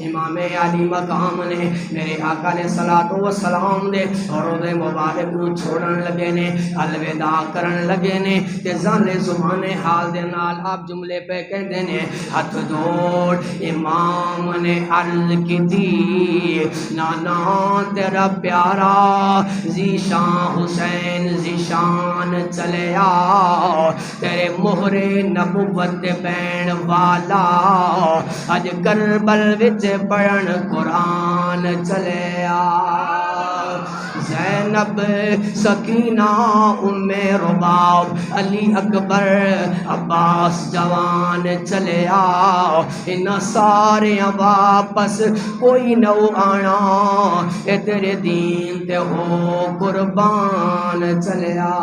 امام علی مقام نے میرے آقا نے صلاۃ و سلام دے روض مبارک نو چھوڑن لگے نے الوداع کرن لگے نے تے ظاہر زبان حال دے نال آپ جملے پہ کہندے نے ہاتھ جوڑ امام نے عرض کیتی نانا تیرا پیارا ذیشان حسین ذیشان چلے آ تیرے مہر نبوت بین والا اج کربل وچ پڑھن قرآن چلے آ زینب سکینہ ام رباب علی اکبر عباس جوان چلے آ ان سارے واپس کوئی نہ آنا اے تیرے دین تے ہو قربان چلے آ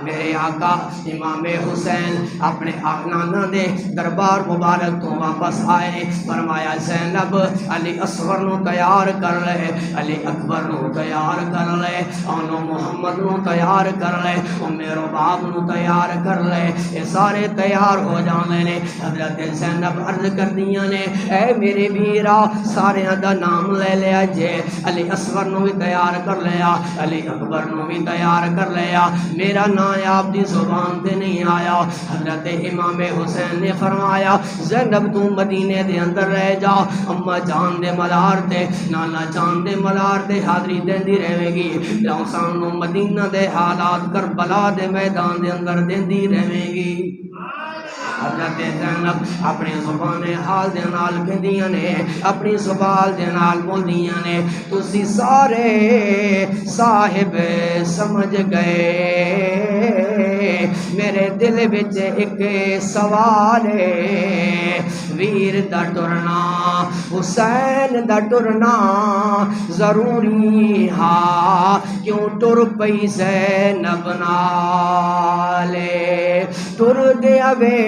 میرے آقا امام حسین اپنے نانا دے دربار مبارک تو واپس آئے فرمایا زینب علی اصغر نو تیار کر لے علی اکبر نو تیار کر لے انو محمد نو تیار کر لے ام رباب نو تیار کر لے یہ سارے تیار ہو جانے نے حضرت زینب عرض کر دیاں نے اے میرے ویرا سارے دا نام لے لیا جے علی اصغر نو بھی تیار کر لیا علی اکبر نو بھی تیار کر لیا میرا نام آپ دی زبان تے نہیں آیا حضرت امام حسین نے فرمایا زینب تو مدینے دے اندر رہ جا اما جان دے ملار تے نانا جان دے ملار تے حاضری دیندی رہے گی لوسان نو مدینہ دے حالات کربلا دے میدان دے اندر دیندی رہے گی حضرت زینب اپنی زبان حال دے نال کہندیاں نے اپنی زبان دے نال بولیاں نے تسی سارے صاحب سمجھ گئے میرے دل وچ ایک سوال ہے ویر دا ٹرنا حسین دا ٹرنا ضروری ہا کیوں ٹر پئی زینب نالے ٹر دیا وے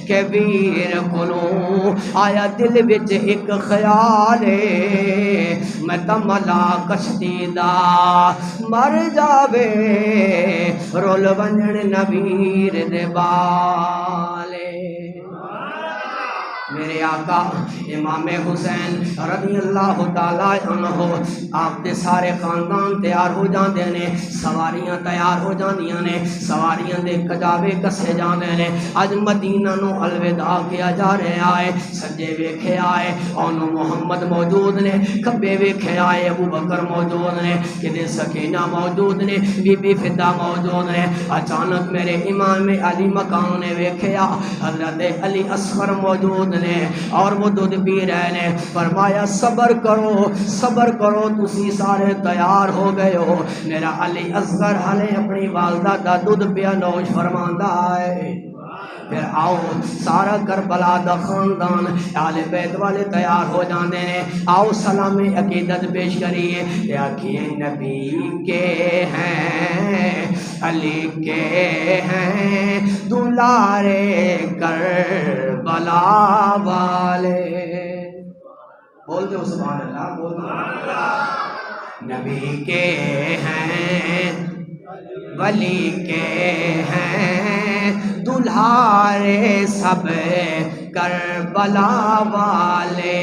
کہ ویر کولوں آیا دل وچ ایک خیال ہے میں تملا کشتی دا مر جاوے رول ونجن نویر دے بالے میرے آقا امام حسین رضی اللہ تعالی عنہ آپ دے سارے خاندان تیار ہو جاندے نے سواریاں تیار ہو جاندیاں نے سواریاں دے کجاوے کسے جاندے نے اج مدینہ نو الوداع کیا جا رہا ہے سجے ویکھے آئے اونو محمد موجود نے کھبے ویکھے آئے ابو بکر موجود نے کدے سکینہ موجود نے بی بی فدا موجود نے اچانک میرے امام علی مقام نے ویکھیا حضرت علی اصغر موجود نے اور وہ دودھ پی رہے نے فرمایا صبر کرو تسی سارے تیار ہو گئے ہو میرا علی اصغر حالے اپنی والدہ دا دودھ پیا نوش فرماندا ہے پھر آؤ سارا کربلا دا خاندان اہل بیت والے تیار ہو جاندے نے آؤ سلام عقیدت پیش کریے یا کہ نبی کے ہیں علی کے ہیں دلارے کربلا والے بولتے ہو سبحان اللہ بولتے ہو نبی کے ہیں ولی کے ہیں دلہارے سب کربلا والے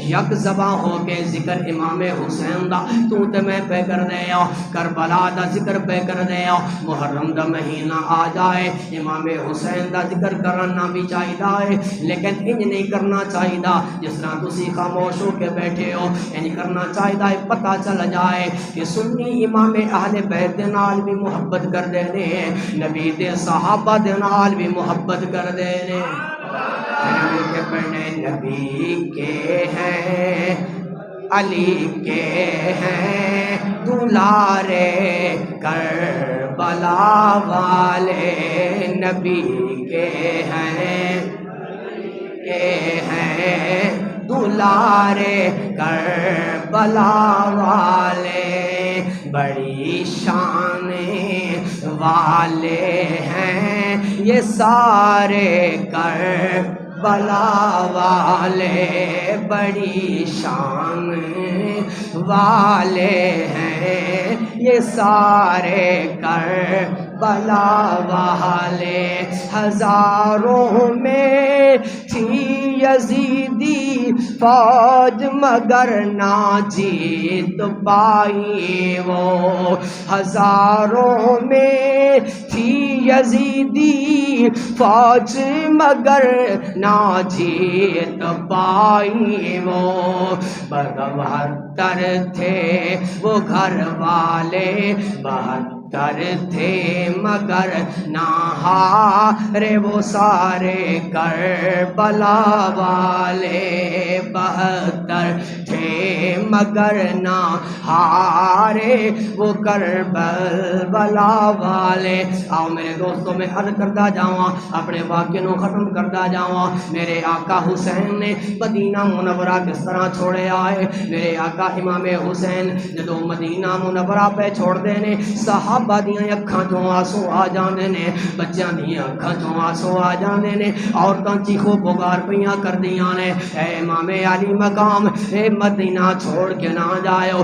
یک زباں ہو کے ذکر امام حسین دا تو تے میں پہ کر دیا کربلا دا ذکر پہ کر دیا محرم دا مہینہ آ جائے امام حسین دا ذکر کرنا بھی چاہیے لیکن انج نہیں کرنا چاہیے جس طرح تسی خاموش ہو کے بیٹھے ہو انج کرنا چاہیے پتہ چل جائے کہ سنی امام اہل بیت دے نال بھی محبت کر دے نے نبی دے صحابہ دے نال بھی محبت کر دے نے کے پڑھنے نبی کے ہیں علی کے ہیں دلارے کربلا والے نبی کے ہیں دلارے کربلا والے بڑی شان والے ہیں یہ سارے کربلا والے بڑی شان والے ہیں یہ سارے کربلا والے ہزاروں میں تھی یزیدی فوج مگر نہ جیت پائی وہ، ہزاروں میں تھی یزیدی فوج مگر نہ جیت پائی وہ، بہتر تھے وہ گھر والے، بہتر تھے مگر نہ ہارے وہ سارے کربلا والے، بہتر تھے مگر نہ ہارے وہ کربلا والے۔ آؤ میرے دوستوں میں عرض کرتا جاواں، اپنے واقعے نو ختم کرتا جاواں۔ میرے آقا حسین نے مدینہ منورہ کس طرح چھوڑے آئے؟ میرے آقا امام حسین جدو مدینہ منورہ پہ چھوڑ دینے، صحابہ دیاں اکھاں چوں آنسو آ جاندے نے، بچیاں دیاں اکھاں چوں آنسو آ جاندے نے، عورتاں چیخو پکار پیاں کردیاں نے، اے امام علی مقام، اے مدینہ چھوڑ کے نہ جائو۔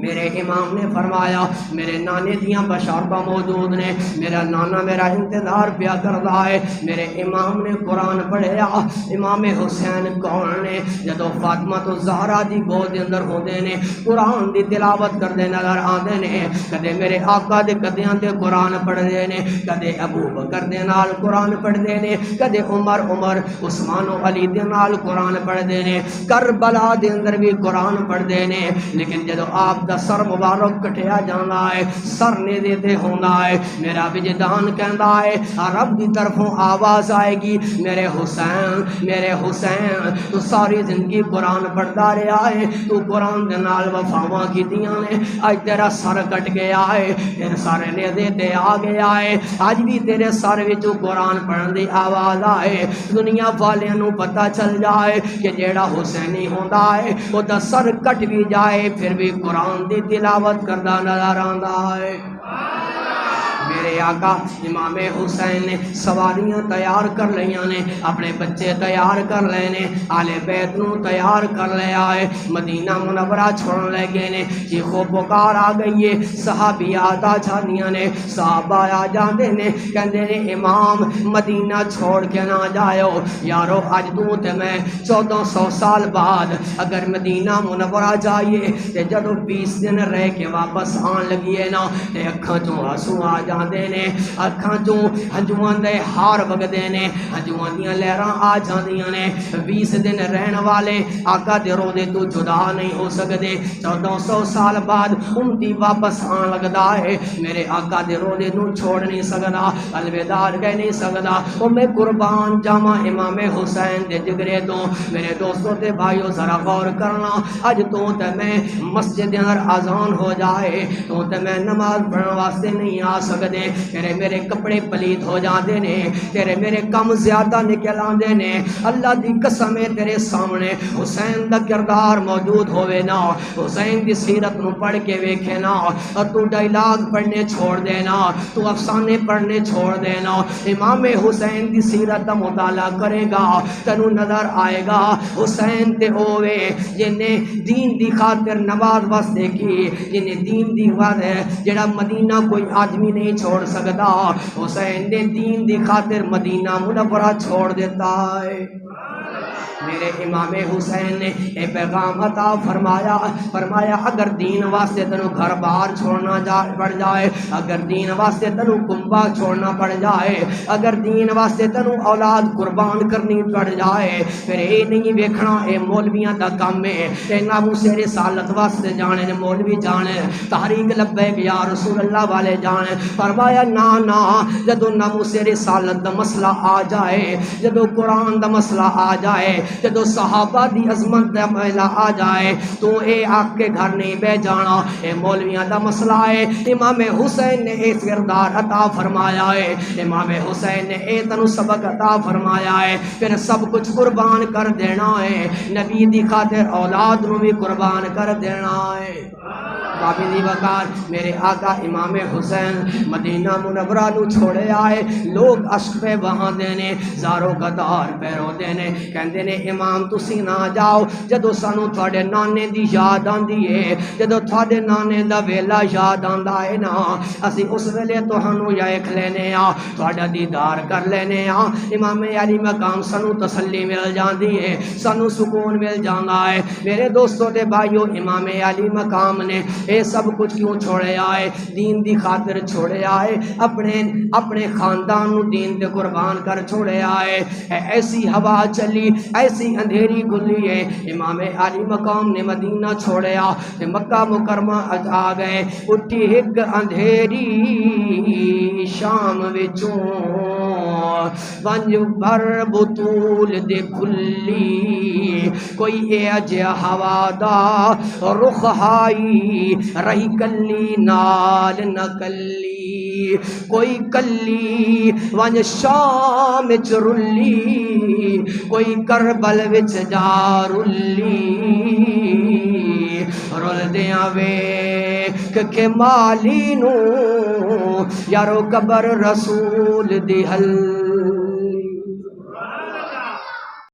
میرے امام نے فرمایا میرے نانے دیاں بشارتاں موجود نے، میرا نانا میرا انتظار پیا کردا ہے۔ میرے امام نے قرآن پڑھیا، امام حسین کون نے؟ جدو فاطمہ تو زہرا دی گود دے اندر ہوندے نے، قرآن دی تلاوت کردے نظر آندے نے، کدے میرے آقا دے قدیاں تے قرآن پڑھدے نے، کدے ابو بکر دے نال قرآن پڑھدے نے، کدے عمر عثمان و علی دے نال قرآن پڑھدے نے، کربلا دے اندر بھی قرآن پڑھدے نے، لیکن جدو آپ دا سر مبارک کٹیا جانا ہے، سر نے دیتے ہونا ہے، میرا وجدان کہندا ہے رب دی طرفوں آواز آئے گی، میرے حسین تو ساری زندگی قرآن پڑھتا رہا ہے، تو قرآن دے نال وفاواں کیتیاں نے، اج تیرا سر کٹ گیا ہے، تیرے سر نے دیتے آ گیا ہے، اج بھی تیرے سر وچوں قرآن پڑھن دی آواز آئے، دنیا والیاں نو پتہ چل جائے کہ جیڑا حسینی ہوندا ہے او دا سر کٹ بھی جائے پھر بھی قرآن دی تلاوت کردہ نظر آندا ہے۔ میرے آقا امام حسین نے سواریاں تیار کر لیاں نے، اپنے بچے تیار کر لے نے، آل بیت نو تیار کر لیا ہے، مدینہ منورہ چھوڑ لے گئے نے، چیخو پکار آ گئی ہے، صحابیات آ جاندیاں نے، صحابہ آ جاندے نے، کہندے نے امام مدینہ چھوڑ کے نہ جائو، یارو اج تو تے میں 1400 سال بعد اگر مدینہ منورہ جائیے تے جدو 20 دن رہ کے واپس آن لگیے نا تے اکھاں چوں آنسو آ جاندے نے، اکھاں چوں ہنجواں دے ہار وگدے نے، ہنجواں دیاں لہراں آ جاندیاں نے، 20 دن رہن والے آقا دے روضے تو جدا نہیں ہو سکدے، 1400 سال بعد امتی واپس آن لگدا ہے، میرے آقا دے روضے نو چھوڑ نہیں سکدا، الوداع کہہ نہیں سکدا، او میں قربان جاواں امام حسین دے جگرے تو۔ میرے دوستوں تے بھائیو ذرا غور کرنا، اج تو تے میں مسجد اندر اذان ہو جائے تو تے میں نماز پڑھن واسطے نہیں آ سکدے، تیرے میرے کپڑے پلیت ہو جاندے نے، تیرے میرے کم زیادہ نکل آندے نے، اللہ دی قسم ہے تیرے سامنے حسین دا کردار موجود ہوئے نا، حسین دی سیرت نو پڑھ کے ویکھے نا، اور تو ڈائلاگ پڑھنے چھوڑ دینا، تو افسانے پڑھنے چھوڑ دینا، امام حسین دی سیرت دا مطالعہ کرے گا تنو نظر آئے گا حسین تے ہوئے جنہیں دین دی خاطر نماز واسطے کی، جنہیں دین دی خاطر جڑا مدینہ کوئی آدمی نہیں چھوڑ سکتا، حسین نے دین دی خاطر مدینہ منورہ چھوڑ دیتا ہے۔ میرے امام حسین نے اے پیغام عطا فرمایا اگر دین واسطے تنو گھر بار چھوڑنا پڑ جائے، اگر دین واسطے تنو کنبہ چھوڑنا پڑ جائے، اگر دین واسطے تنو اولاد قربان کرنی پڑ جائے، پھر اے نہیں ویکھنا اے مولویاں دا کام ہے، اے ناموس رسالت واسطے جانے نے مولوی جانے، تحریک لبیک یا رسول اللہ والے جانے، فرمایا نا جدو ناموس رسالت دا مسئلہ آ جائے، جدو قرآن دا مسئلہ آ جائے، جدو صحابہ دی عظمت دا مسئلہ آ جائے تو اے آپ کے گھر نہیں بہ جانا، اے مولویاں دا مسئلہ ہے، امام حسین نے اے کردار عطا فرمایا ہے، امام حسین نے اے تنو سبق عطا فرمایا ہے، پھر سب کچھ قربان کر دینا ہے، نبی دی خاطر اولاد نو بھی قربان کر دینا ہے۔ قابلی وقار میرے آقا امام حسین مدینہ منورہ نو چھوڑے آئے لوگ عشق پہ وہاں دینے زارو قطار پیرو دینے کہندے نے امام تسی نہ جاؤ جدو سانو تھوڑے نانے دی یاد آندی ہے جدو تھوڑے نانے دا ویلا یاد آندا ہے نا اسی اس ویلے تہانوں یکھ لینے آ تھوڑا دیدار کر لینے آ امام علی مقام سانو تسلی مل جاندی ہے سانو سکون مل جانا ہے میرے دوستوں دے بھائیو امام علی مقام نے اے سب کچھ کیوں چھوڑے آئے دین دی خاطر چھوڑے آئے اپنے خاندان نو دین دے قربان کر چھوڑے آئے ایسی ہوا چلی ایسی اندھیری گلی ہے امام علی مقام نے مدینہ چھوڑے آ مکہ مکرمہ آ گئے اٹھی ایک اندھیری شام وچوں ونج بھر بطول دے کھلی کوئی اے اجیا ہوا دا رخ ہائی رہی کلی نال نہ کلی کوئی کلی ونج شام وچ رلی کوئی کربل وچ جا رلی رول دیاں ویکھ کے مالی نو یارو قبر رسول دی حل